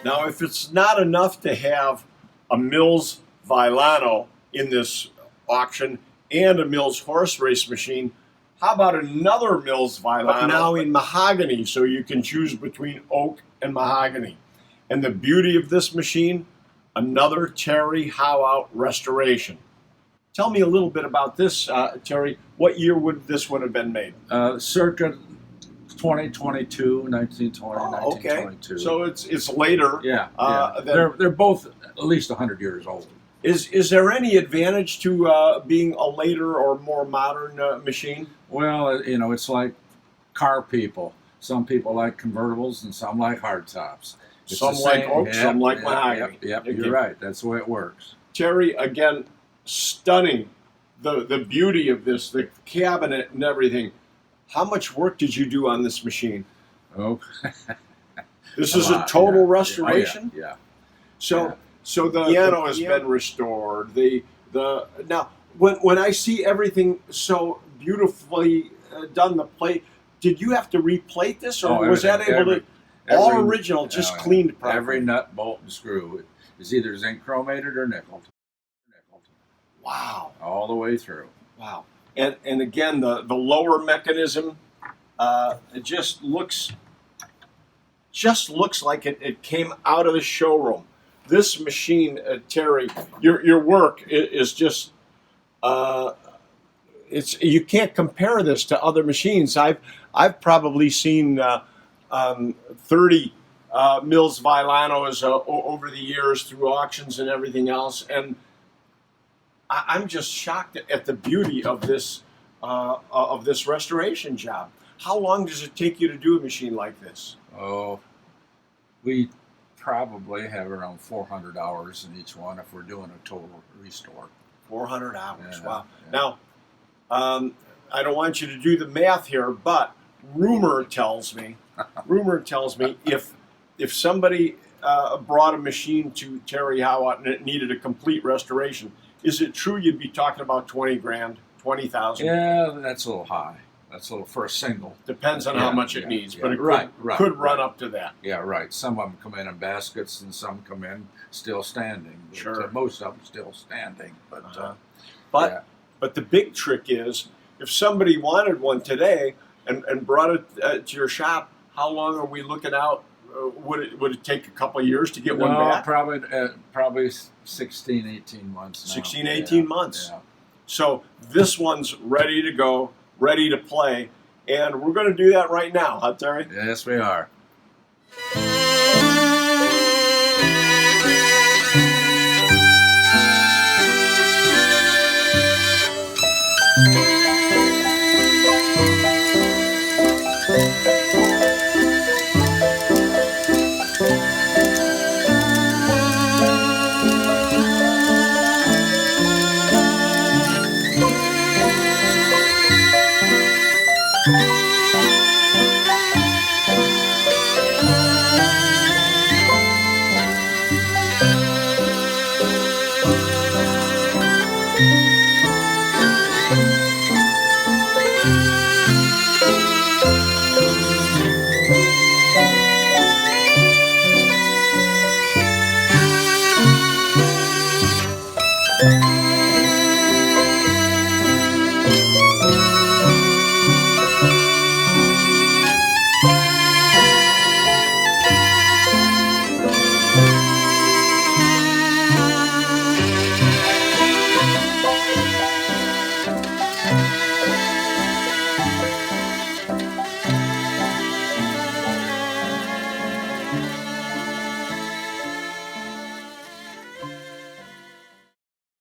Now, if it's not enough to have a Mills Violano in this auction and a Mills horse race machine, how about another Mills Violano, but now in mahogany, so you can choose between oak and mahogany. And the beauty of this machine, another Terry Haughawout restoration. Tell me a little bit about this, Terry. What year would this one have been made? Circa 1922. Okay. So it's later. Yeah. They're both at least 100 years old. Is there any advantage to being a later or more modern machine? Well, you know, it's like car people. Some people like convertibles and some like hardtops. Some like oak, some like mahogany. Yep, you're right. That's the way it works. Terry, again, stunning. The beauty of this, the cabinet and everything. How much work did you do on this machine? Oh, this is a total restoration. Yeah. So the piano has been restored. Now when I see everything so beautifully done, the plate. Did you have to replate this, or was that able to? All original, just cleaned properly. Every nut, bolt, and screw is either zinc chromated or nickeled. Wow! All the way through. Wow! And again, the lower mechanism, it just looks like it came out of the showroom. This machine, Terry, your work is just you can't compare this to other machines. I've probably seen 30 Mills Violanos over the years through auctions and everything else, and I'm just shocked at the beauty of this restoration job. How long does it take you to do a machine like this? Oh, we probably have around 400 hours in each one if we're doing a total restore. 400 hours, yeah, wow. Yeah. Now, I don't want you to do the math here, but rumor tells me if somebody brought a machine to Terry Haughawout and it needed a complete restoration, is it true you'd be talking about 20 grand, 20,000? Yeah, that's a little high. That's a little for a single. Depends on how much it needs, but it could run up to that. Yeah, right. Some of them come in baskets, and some come in still standing. Sure. Most of them still standing. But the big trick is, if somebody wanted one today and brought it to your shop, how long are we looking out? Would it take a couple of years to get one back? Probably 16, 18 months now. 16, 18 months. Yeah. So this one's ready to go, ready to play, and we're going to do that right now, huh, Terry? Yes, we are.